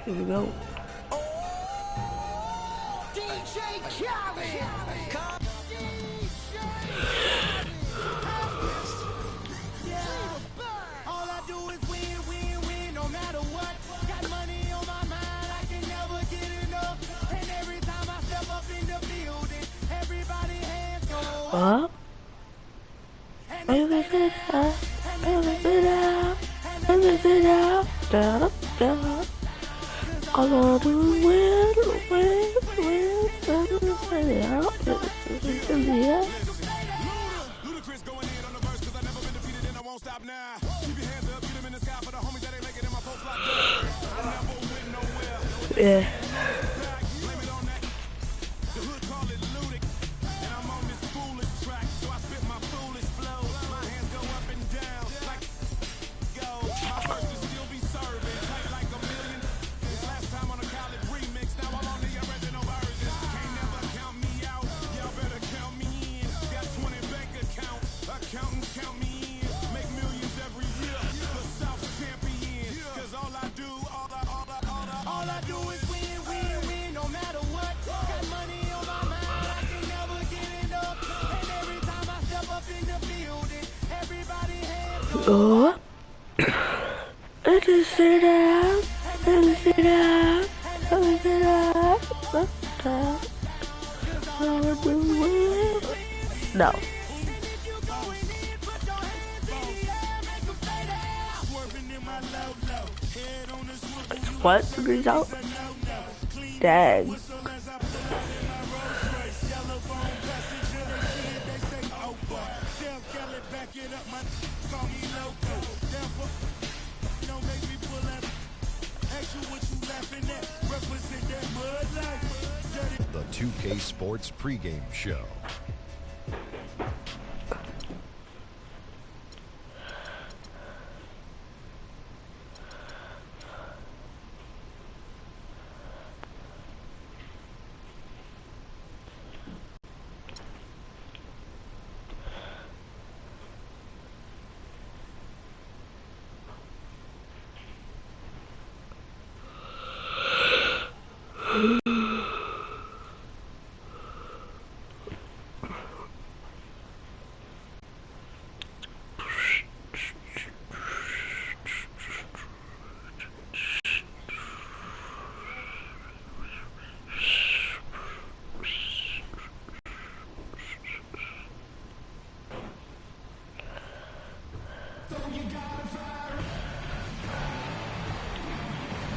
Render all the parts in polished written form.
Here we go. Up. Move it up. Move it up. Move it up. Down, up, down. All I wanna do is win. Ludacris going in on the verse 'cause I never been defeated and I won't stop now. Keep your hands up, get them in the sky for the homies that ain't making it. My folks locked up. I never went nowhere. Yeah. Blame it on that. The hood call it ludic. And I'm on this foolish track, so I spit my foolish flow. My hands go up and down like go. My verses still be serving tight like a million. This last time on a college remix, now I'm on the original version. Can't never count me out. Y'all better count me in. Got 20 bank accounts. Accountants count me in. Make millions every year. The South's champion. 'Cause all I do is win, no matter what. Got money on my mind, I can never get enough. And every time I step up in the building, everybody hands Go up. Let us sit down. Let us sit down. Let us sit down. Left down. All I do is win. No. What? The result? Dang. The 2K Sports pregame show.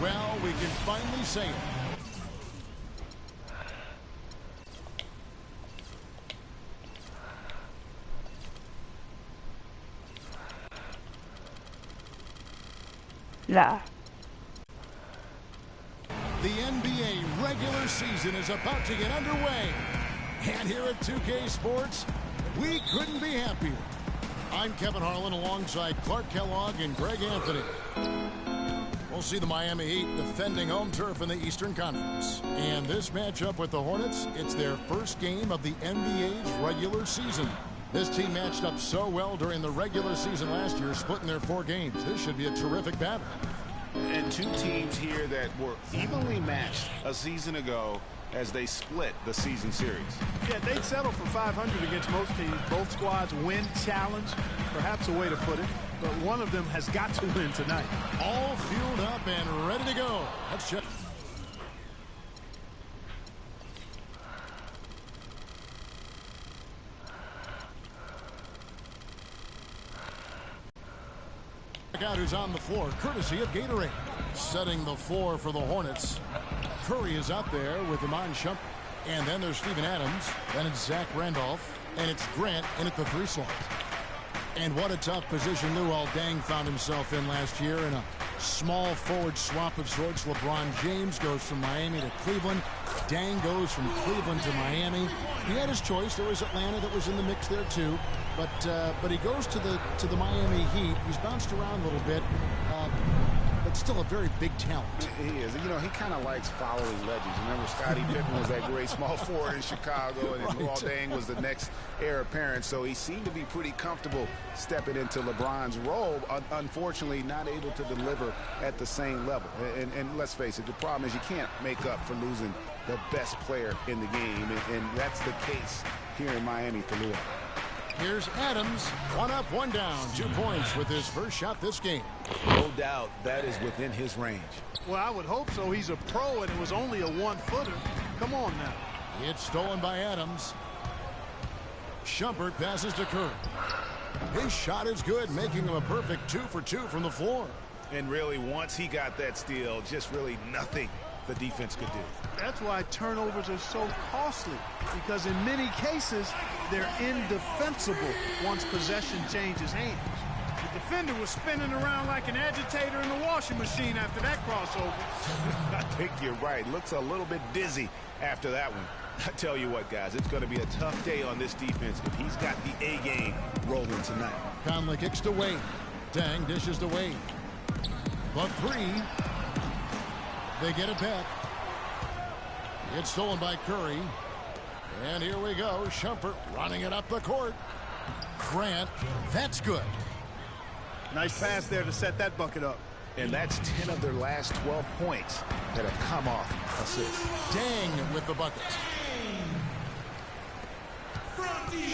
Well, we can finally say it. Nah. The NBA regular season is about to get underway. And here at 2K Sports, we couldn't be happier. I'm Kevin Harlan alongside Clark Kellogg and Greg Anthony. We'll see the Miami Heat defending home turf in the Eastern Conference. And this matchup with the Hornets, it's their first game of the NBA's regular season. This team matched up so well during the regular season last year, splitting their 4 games. This should be a terrific battle. And two teams here that were evenly matched a season ago as they split the season series. Yeah, they'd settle for 500 against most teams. Both squads win challenge, perhaps a way to put it. But one of them has got to win tonight. All fueled up and ready to go. Let's check. Check out who's on the floor, courtesy of Gatorade. Setting the floor for the Hornets. Curry is out there with Iman Shumpert. And then there's Steven Adams. Then it's Zach Randolph. And it's Grant in at the 3 slot. And what a tough position Luol Deng found himself in last year in a small forward swap of sorts. LeBron James goes from Miami to Cleveland. Deng goes from Cleveland to Miami. He had his choice. There was Atlanta that was in the mix there too. But he goes to the Miami Heat. He's bounced around a little bit. But but still a very big talent. He is. You know, he kind of likes following legends. Remember, Scottie Pippen was that great small forward in Chicago, and Luol Deng was the next heir apparent. So he seemed to be pretty comfortable stepping into LeBron's role. Unfortunately, not able to deliver at the same level. And let's face it, the problem is you can't make up for losing the best player in the game, and that's the case here in Miami for Luol. Here's Adams, 1 up, 1 down, 2 points with his first shot this game. No doubt that is within his range. Well, I would hope so. He's a pro, and it was only a 1-footer. Come on now. It's stolen by Adams. Shumpert passes to Curry. His shot is good, making him a perfect 2 for 2 from the floor. And really, once he got that steal, just really nothing the defense could do. That's why turnovers are so costly, because in many cases, they're indefensible once possession changes hands. The defender was spinning around like an agitator in the washing machine after that crossover. I think you're right. Looks a little bit dizzy after that one. I tell you what, guys, it's going to be a tough day on this defense if he's got the A game rolling tonight. Conley kicks to Wade. Deng dishes to Wade. The 3. They get it back. It's stolen by Curry. And here we go. Shumpert running it up the court. Grant, that's good. Nice pass there to set that bucket up. And that's 10 of their last 12 points that have come off assists. Deng with the bucket.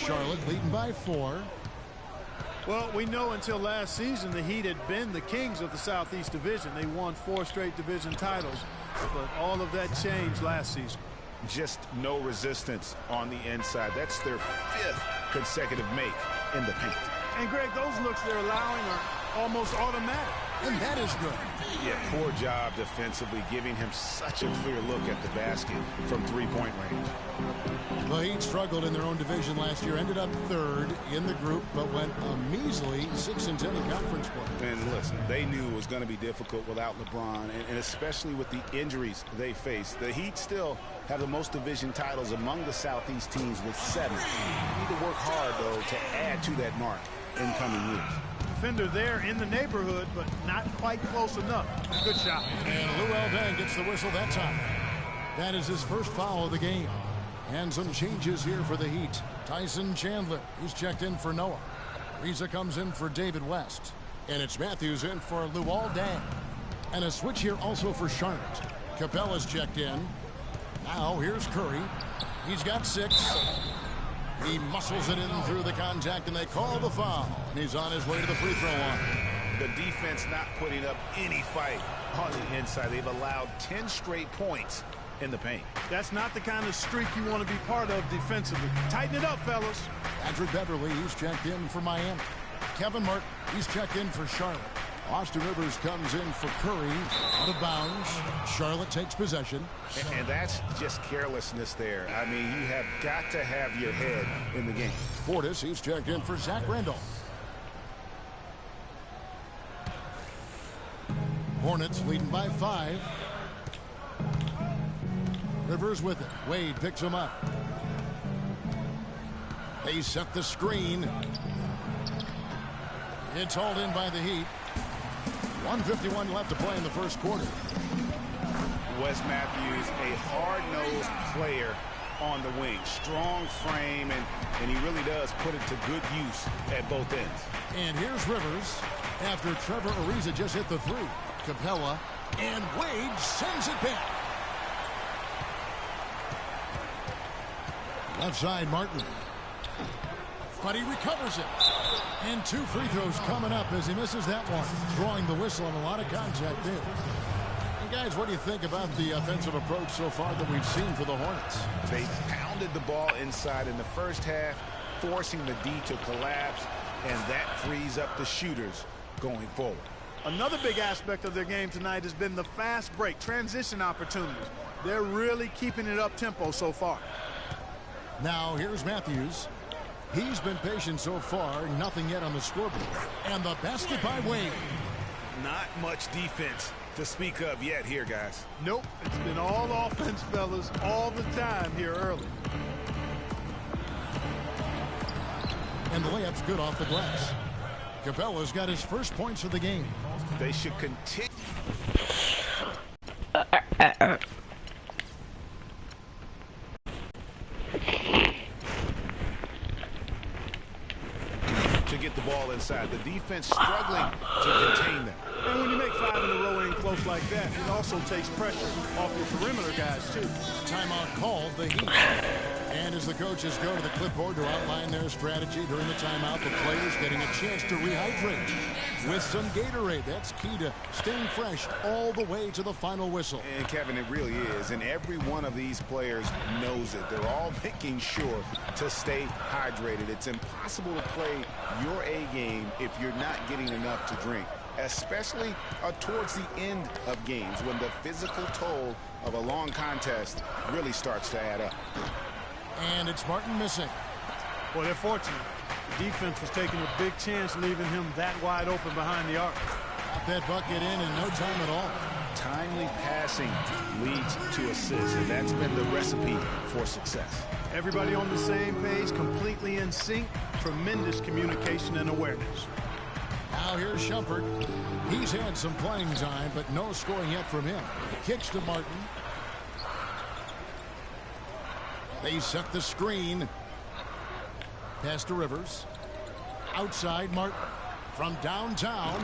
Charlotte leading by 4. Well, we know until last season the Heat had been the kings of the Southeast Division. They won 4 straight division titles, but all of that changed last season. Just no resistance on the inside. That's their 5th consecutive make in the paint. And, Greg, those looks they're allowing are almost automatic. And that is good. Yeah, poor job defensively, giving him such a clear look at the basket from 3-point range. The Heat struggled in their own division last year, ended up 3rd in the group, but went a measly 6-10 in conference play. And listen, they knew it was going to be difficult without LeBron, and especially with the injuries they faced. The Heat still have the most division titles among the Southeast teams with 7. They need to work hard, though, to add to that mark in coming years. Defender there in the neighborhood, but not quite close enough. Good shot. And Luol Deng gets the whistle that time. That is his first foul of the game. And some changes here for the Heat. Tyson Chandler, he's checked in for Noah. Reza comes in for David West. And it's Matthews in for Luol Deng. And a switch here also for Charlotte. Capella's checked in. Now here's Curry. He's got 6. He muscles it in through the contact, and they call the foul. And he's on his way to the free throw line. The defense not putting up any fight on the inside. They've allowed 10 straight points in the paint. That's not the kind of streak you want to be part of defensively. Tighten it up, fellas. Patrick Beverly, he's checked in for Miami. Kevin Martin, he's checked in for Charlotte. Austin Rivers comes in for Curry. Out of bounds. Charlotte takes possession. And that's just carelessness there. I mean, you have got to have your head in the game. Portis, he's checked in for Zach Randolph. Hornets leading by 5. Rivers with it. Wade picks him up. They set the screen. It's hauled in by the Heat. 1:51 left to play in the first quarter. Wes Matthews, a hard-nosed player on the wing. Strong frame, and he really does put it to good use at both ends. And here's Rivers after Trevor Ariza just hit the 3. Capella, and Wade sends it back. Left side, Martin. But he recovers it. And 2 free throws coming up as he misses that one. Drawing the whistle on a lot of contact there. And guys, what do you think about the offensive approach so far that we've seen for the Hornets? They pounded the ball inside in the first half, forcing the D to collapse, and that frees up the shooters going forward. Another big aspect of their game tonight has been the fast break, transition opportunities. They're really keeping it up tempo so far. Now here's Matthews. He's been patient so far, nothing yet on the scoreboard. And the basket by Wade. Not much defense to speak of yet here, guys. Nope, it's been all offense, fellas, all the time here early. And the layup's good off the glass. Capella's got his first points of the game. They should continue. To get the ball inside. The defense struggling to contain them. And when you make 5 in a row in close like that, it also takes pressure off your perimeter guys, too. Timeout called, the Heat. And as the coaches go to the clipboard to outline their strategy during the timeout, the players getting a chance to rehydrate with some Gatorade. That's key to staying fresh all the way to the final whistle. And Kevin, it really is. And every one of these players knows it. They're all making sure to stay hydrated. It's impossible to play your A game if you're not getting enough to drink, especially towards the end of games when the physical toll of a long contest really starts to add up. And it's Martin missing. Well, they're fortunate. The defense was taking a big chance leaving him that wide open behind the arc. Got that bucket in no time at all. Timely passing leads to assists, and that's been the recipe for success. Everybody on the same page, completely in sync. Tremendous communication and awareness. Now here's Shumpert. He's had some playing time, but no scoring yet from him. Kicks to Martin. They set the screen. Pass to Rivers. Outside Martin. From downtown.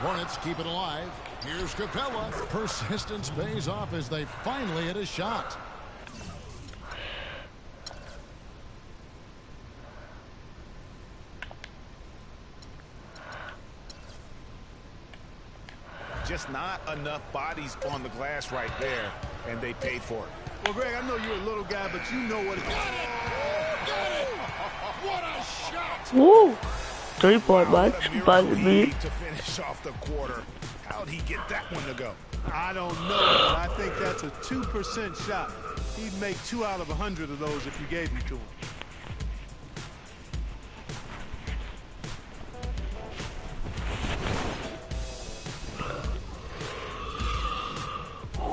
Hornets keep it alive. Here's Capella. Persistence pays off as they finally hit a shot. Just not enough bodies on the glass right there, and they paid for it. Well, Greg, I know you're a little guy, but you know what it is. Got it! What a shot! Woo! 3-point match, buzzing me. To finish off the quarter. How'd he get that one to go? I don't know, but I think that's a 2% shot. He'd make 2 out of 100 of those if you gave them to him.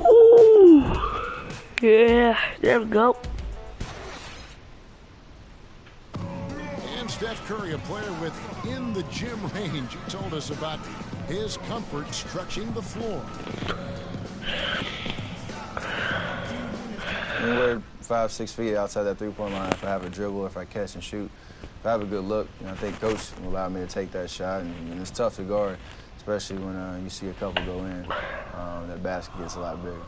Ooh. Yeah, there we go. And Steph Curry, a player within the gym range. He told us about his comfort stretching the floor. Anywhere 5-6 feet outside that three-point line, if I have a dribble, if I catch and shoot, if I have a good look, I think coach will allow me to take that shot. And it's tough to guard, especially when you see a couple go in. That basket gets a lot bigger.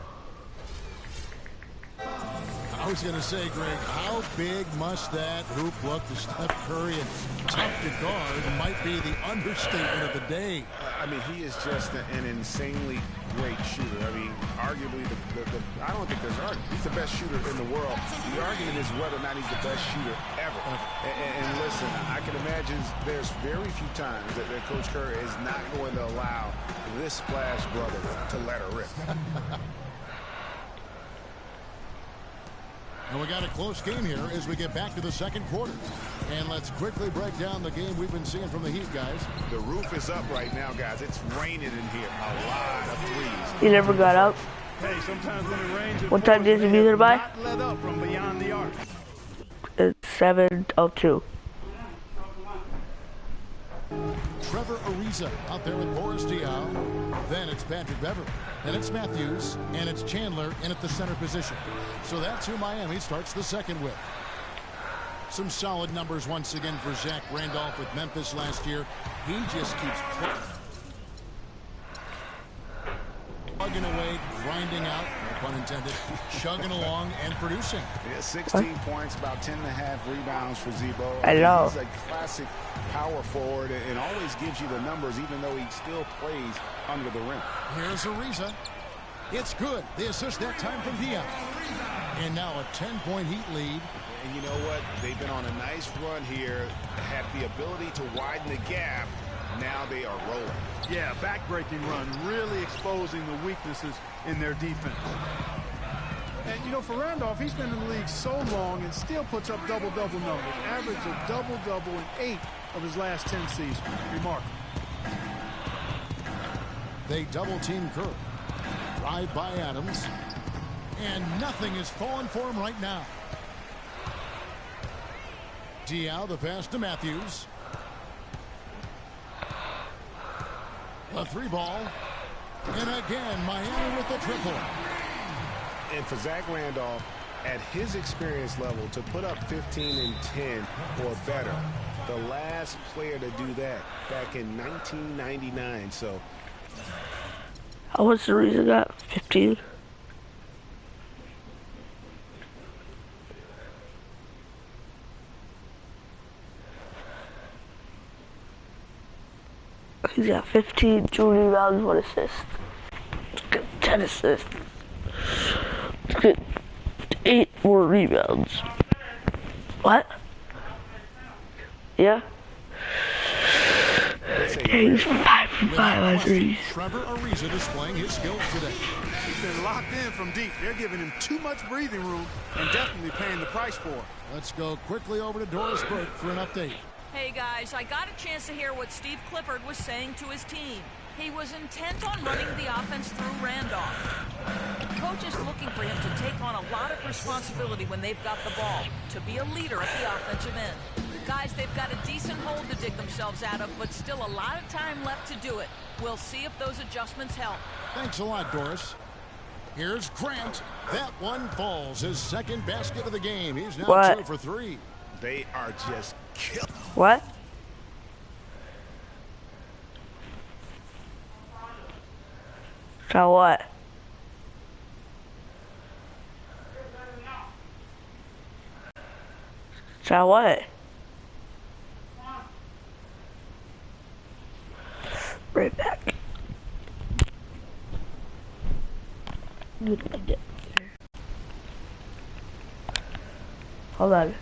I was going to say, Greg, how big must that hoop look to Steph Curry, and tough to guard might be the understatement of the day. I mean, he is just an insanely great shooter. I mean, arguably, I don't think there's argument. He's the best shooter in the world. The argument is whether or not he's the best shooter ever. And listen, I can imagine there's very few times that Coach Curry is not going to allow this splash brother to let her rip. And we got a close game here as we get back to the second quarter. And let's quickly break down the game we've been seeing from the Heat, guys. The roof is up right now, guys. It's raining in here. A lot of threes. He never got up. Hey, sometimes when it rains, What time did you be there by? not let up from beyond the arc. It's 7:02. Trevor Ariza out there with Boris Diaw. Then it's Patrick Beverley. Then it's Matthews. And it's Chandler in at the center position. So that's who Miami starts the second with. Some solid numbers once again for Zach Randolph with Memphis last year. He just keeps plugging away, grinding out, no pun intended, chugging along and producing. Yeah, 16 points, about 10.5 rebounds for Zebo. I know. He's a classic power forward and always gives you the numbers even though he still plays under the rim. Here's Ariza. It's good. The assist that time from Diaw. And now a 10-point Heat lead. And you know what? They've been on a nice run here, had the ability to widen the gap. Now they are rolling. Yeah, back-breaking run, really exposing the weaknesses in their defense. And, you know, for Randolph, he's been in the league so long and still puts up double-double numbers. Average a double-double in 8 of his last 10 seasons. Remarkable. They double-team Curry. Drive by Adams. And nothing is falling for him right now. Diaw, the pass to Matthews. A 3 ball. And again, Miami with the triple. And for Zach Randolph, at his experience level, to put up 15 and 10 or better, the last player to do that back in 1999. So, what's the reason I got 15? He's got 15, 2 rebounds, 1 assist. Let's get 10 assists. Let's get 8 more rebounds. What? Yeah? Okay, he's 5 from 5 on threes. Trevor Ariza displaying his skills today. He's been locked in from deep. They're giving him too much breathing room and definitely paying the price for it. Let's go quickly over to Doris Burke for an update. Hey guys, I got a chance to hear what Steve Clifford was saying to his team. He was intent on running the offense through Randolph. Coach is looking for him to take on a lot of responsibility when they've got the ball, to be a leader at the offensive end. Guys, they've got a decent hole to dig themselves out of, but still a lot of time left to do it. We'll see if those adjustments help. Thanks a lot, Doris. Here's Grant. That one falls. His second basket of the game. He's now 2 for 3. they are just killing. What? So what? So what? Right back. Hold on.